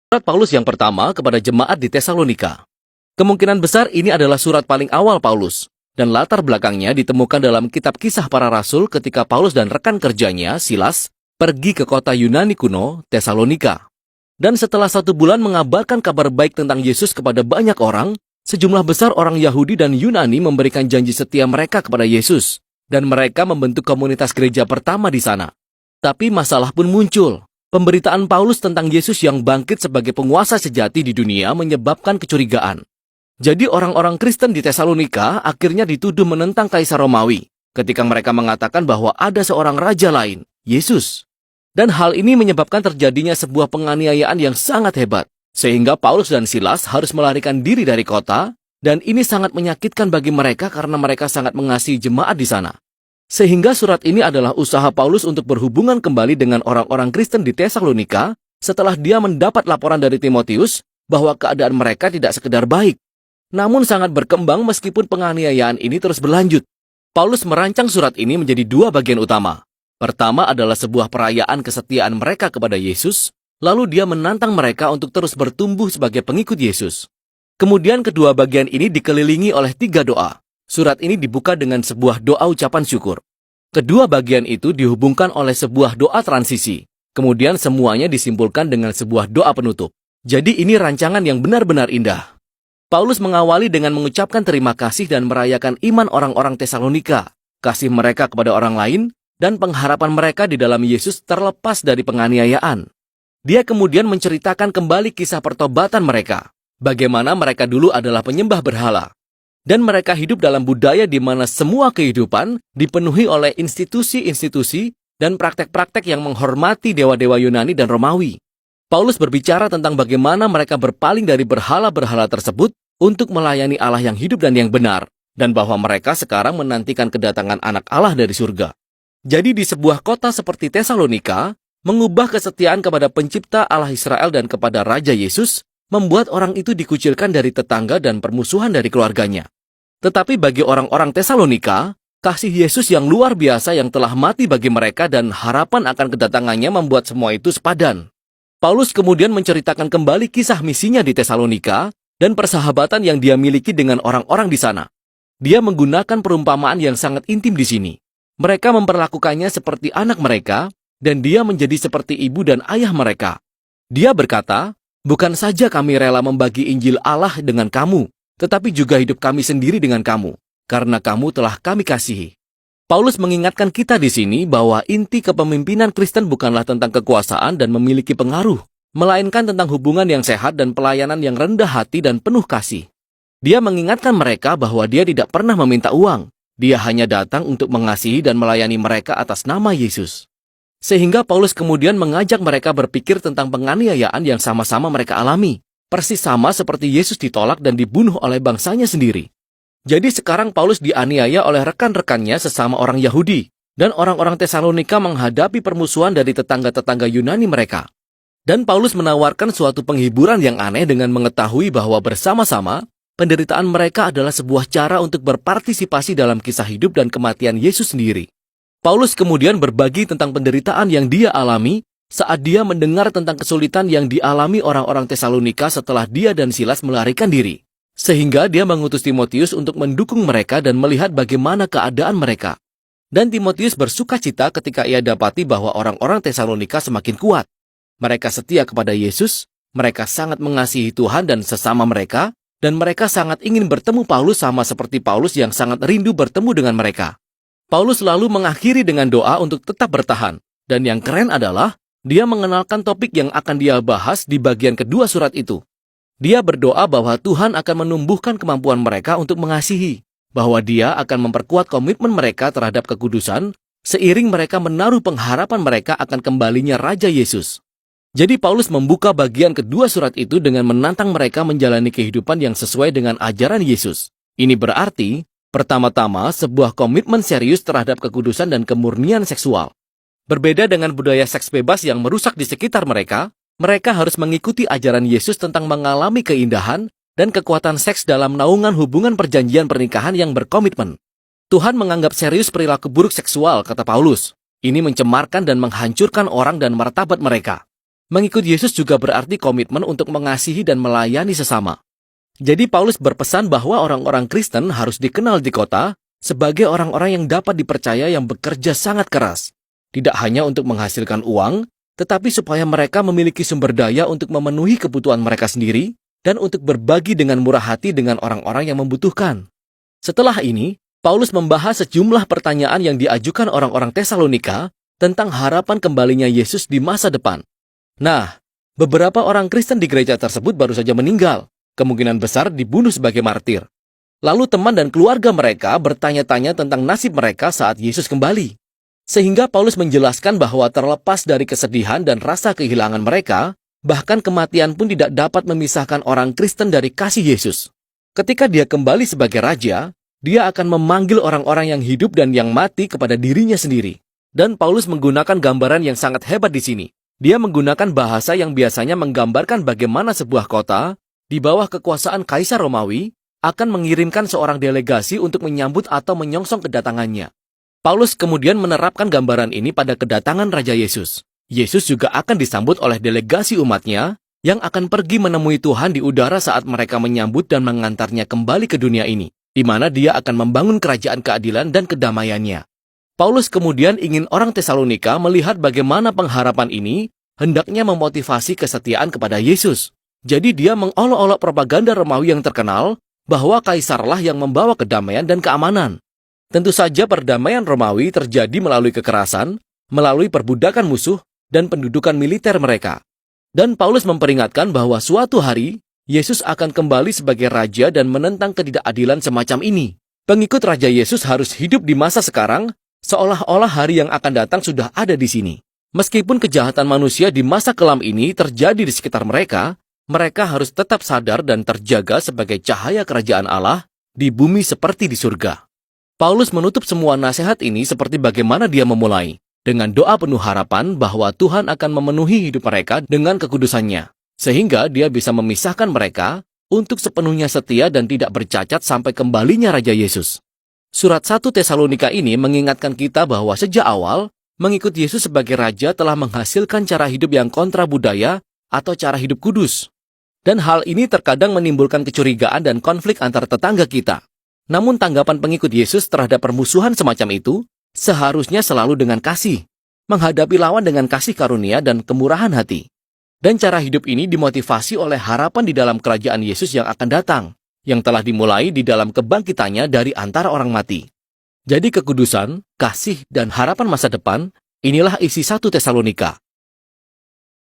Surat Paulus yang pertama kepada jemaat di Tesalonika. Kemungkinan besar ini adalah surat paling awal Paulus, dan latar belakangnya ditemukan dalam kitab Kisah Para Rasul ketika Paulus dan rekan kerjanya, Silas, pergi ke kota Yunani kuno, Tesalonika. Dan setelah 1 bulan mengabarkan kabar baik tentang Yesus kepada banyak orang, sejumlah besar orang Yahudi dan Yunani memberikan janji setia mereka kepada Yesus, dan mereka membentuk komunitas gereja pertama di sana. Tapi masalah pun muncul. Pemberitaan Paulus tentang Yesus yang bangkit sebagai penguasa sejati di dunia menyebabkan kecurigaan. Jadi orang-orang Kristen di Tesalonika akhirnya dituduh menentang Kaisar Romawi ketika mereka mengatakan bahwa ada seorang raja lain, Yesus. Dan hal ini menyebabkan terjadinya sebuah penganiayaan yang sangat hebat, sehingga Paulus dan Silas harus melarikan diri dari kota, dan ini sangat menyakitkan bagi mereka karena mereka sangat mengasihi jemaat di sana. Sehingga surat ini adalah usaha Paulus untuk berhubungan kembali dengan orang-orang Kristen di Tesalonika setelah dia mendapat laporan dari Timotius bahwa keadaan mereka tidak sekedar baik, namun sangat berkembang meskipun penganiayaan ini terus berlanjut. Paulus merancang surat ini menjadi 2 bagian utama. Pertama adalah sebuah perayaan kesetiaan mereka kepada Yesus, lalu dia menantang mereka untuk terus bertumbuh sebagai pengikut Yesus. Kemudian kedua bagian ini dikelilingi oleh 3 doa. Surat ini dibuka dengan sebuah doa ucapan syukur. Kedua bagian itu dihubungkan oleh sebuah doa transisi. Kemudian semuanya disimpulkan dengan sebuah doa penutup. Jadi ini rancangan yang benar-benar indah. Paulus mengawali dengan mengucapkan terima kasih dan merayakan iman orang-orang Tesalonika, kasih mereka kepada orang lain, dan pengharapan mereka di dalam Yesus terlepas dari penganiayaan. Dia kemudian menceritakan kembali kisah pertobatan mereka, bagaimana mereka dulu adalah penyembah berhala. Dan mereka hidup dalam budaya di mana semua kehidupan dipenuhi oleh institusi-institusi dan praktek-praktek yang menghormati dewa-dewa Yunani dan Romawi. Paulus berbicara tentang bagaimana mereka berpaling dari berhala-berhala tersebut untuk melayani Allah yang hidup dan yang benar, dan bahwa mereka sekarang menantikan kedatangan anak Allah dari surga. Jadi di sebuah kota seperti Tesalonika, mengubah kesetiaan kepada pencipta Allah Israel dan kepada Raja Yesus, membuat orang itu dikucilkan dari tetangga dan permusuhan dari keluarganya. Tetapi bagi orang-orang Tesalonika, kasih Yesus yang luar biasa yang telah mati bagi mereka dan harapan akan kedatangannya membuat semua itu sepadan. Paulus kemudian menceritakan kembali kisah misinya di Tesalonika dan persahabatan yang dia miliki dengan orang-orang di sana. Dia menggunakan perumpamaan yang sangat intim di sini. Mereka memperlakukannya seperti anak mereka, dan dia menjadi seperti ibu dan ayah mereka. Dia berkata, "Bukan saja kami rela membagi Injil Allah dengan kamu, tetapi juga hidup kami sendiri dengan kamu, karena kamu telah kami kasihi." Paulus mengingatkan kita di sini bahwa inti kepemimpinan Kristen bukanlah tentang kekuasaan dan memiliki pengaruh, melainkan tentang hubungan yang sehat dan pelayanan yang rendah hati dan penuh kasih. Dia mengingatkan mereka bahwa dia tidak pernah meminta uang, dia hanya datang untuk mengasihi dan melayani mereka atas nama Yesus. Sehingga Paulus kemudian mengajak mereka berpikir tentang penganiayaan yang sama-sama mereka alami, persis sama seperti Yesus ditolak dan dibunuh oleh bangsanya sendiri. Jadi sekarang Paulus dianiaya oleh rekan-rekannya sesama orang Yahudi, dan orang-orang Tesalonika menghadapi permusuhan dari tetangga-tetangga Yunani mereka. Dan Paulus menawarkan suatu penghiburan yang aneh dengan mengetahui bahwa bersama-sama, penderitaan mereka adalah sebuah cara untuk berpartisipasi dalam kisah hidup dan kematian Yesus sendiri. Paulus kemudian berbagi tentang penderitaan yang dia alami saat dia mendengar tentang kesulitan yang dialami orang-orang Tesalonika setelah dia dan Silas melarikan diri. Sehingga dia mengutus Timotius untuk mendukung mereka dan melihat bagaimana keadaan mereka. Dan Timotius bersukacita ketika ia dapati bahwa orang-orang Tesalonika semakin kuat. Mereka setia kepada Yesus, mereka sangat mengasihi Tuhan dan sesama mereka, dan mereka sangat ingin bertemu Paulus sama seperti Paulus yang sangat rindu bertemu dengan mereka. Paulus lalu mengakhiri dengan doa untuk tetap bertahan. Dan yang keren adalah, dia mengenalkan topik yang akan dia bahas di bagian kedua surat itu. Dia berdoa bahwa Tuhan akan menumbuhkan kemampuan mereka untuk mengasihi, bahwa dia akan memperkuat komitmen mereka terhadap kekudusan, seiring mereka menaruh pengharapan mereka akan kembalinya Raja Yesus. Jadi Paulus membuka bagian kedua surat itu dengan menantang mereka menjalani kehidupan yang sesuai dengan ajaran Yesus. Ini berarti, pertama-tama, sebuah komitmen serius terhadap kekudusan dan kemurnian seksual. Berbeda dengan budaya seks bebas yang merusak di sekitar mereka, mereka harus mengikuti ajaran Yesus tentang mengalami keindahan dan kekuatan seks dalam naungan hubungan perjanjian pernikahan yang berkomitmen. Tuhan menganggap serius perilaku buruk seksual, kata Paulus. Ini mencemarkan dan menghancurkan orang dan martabat mereka. Mengikut Yesus juga berarti komitmen untuk mengasihi dan melayani sesama. Jadi Paulus berpesan bahwa orang-orang Kristen harus dikenal di kota sebagai orang-orang yang dapat dipercaya yang bekerja sangat keras. Tidak hanya untuk menghasilkan uang, tetapi supaya mereka memiliki sumber daya untuk memenuhi kebutuhan mereka sendiri dan untuk berbagi dengan murah hati dengan orang-orang yang membutuhkan. Setelah ini, Paulus membahas sejumlah pertanyaan yang diajukan orang-orang Tesalonika tentang harapan kembalinya Yesus di masa depan. Nah, beberapa orang Kristen di gereja tersebut baru saja meninggal, kemungkinan besar dibunuh sebagai martir. Lalu teman dan keluarga mereka bertanya-tanya tentang nasib mereka saat Yesus kembali. Sehingga Paulus menjelaskan bahwa terlepas dari kesedihan dan rasa kehilangan mereka, bahkan kematian pun tidak dapat memisahkan orang Kristen dari kasih Yesus. Ketika dia kembali sebagai raja, dia akan memanggil orang-orang yang hidup dan yang mati kepada dirinya sendiri. Dan Paulus menggunakan gambaran yang sangat hebat di sini. Dia menggunakan bahasa yang biasanya menggambarkan bagaimana sebuah kota di bawah kekuasaan Kaisar Romawi akan mengirimkan seorang delegasi untuk menyambut atau menyongsong kedatangannya. Paulus kemudian menerapkan gambaran ini pada kedatangan Raja Yesus. Yesus juga akan disambut oleh delegasi umatnya yang akan pergi menemui Tuhan di udara saat mereka menyambut dan mengantarnya kembali ke dunia ini, di mana dia akan membangun kerajaan keadilan dan kedamaiannya. Paulus kemudian ingin orang Tesalonika melihat bagaimana pengharapan ini hendaknya memotivasi kesetiaan kepada Yesus. Jadi dia mengolok-olok propaganda Romawi yang terkenal bahwa kaisarlah yang membawa kedamaian dan keamanan. Tentu saja perdamaian Romawi terjadi melalui kekerasan, melalui perbudakan musuh, dan pendudukan militer mereka. Dan Paulus memperingatkan bahwa suatu hari, Yesus akan kembali sebagai raja dan menentang ketidakadilan semacam ini. Pengikut Raja Yesus harus hidup di masa sekarang, seolah-olah hari yang akan datang sudah ada di sini. Meskipun kejahatan manusia di masa kelam ini terjadi di sekitar mereka, mereka harus tetap sadar dan terjaga sebagai cahaya kerajaan Allah di bumi seperti di surga. Paulus menutup semua nasihat ini seperti bagaimana dia memulai, dengan doa penuh harapan bahwa Tuhan akan memenuhi hidup mereka dengan kekudusannya, sehingga dia bisa memisahkan mereka untuk sepenuhnya setia dan tidak bercacat sampai kembalinya Raja Yesus. Surat 1 Tesalonika ini mengingatkan kita bahwa sejak awal, mengikut Yesus sebagai Raja telah menghasilkan cara hidup yang kontra budaya atau cara hidup kudus. Dan hal ini terkadang menimbulkan kecurigaan dan konflik antar tetangga kita. Namun tanggapan pengikut Yesus terhadap permusuhan semacam itu seharusnya selalu dengan kasih, menghadapi lawan dengan kasih karunia dan kemurahan hati. Dan cara hidup ini dimotivasi oleh harapan di dalam kerajaan Yesus yang akan datang, yang telah dimulai di dalam kebangkitannya dari antara orang mati. Jadi kekudusan, kasih, dan harapan masa depan, inilah isi 1 Tesalonika.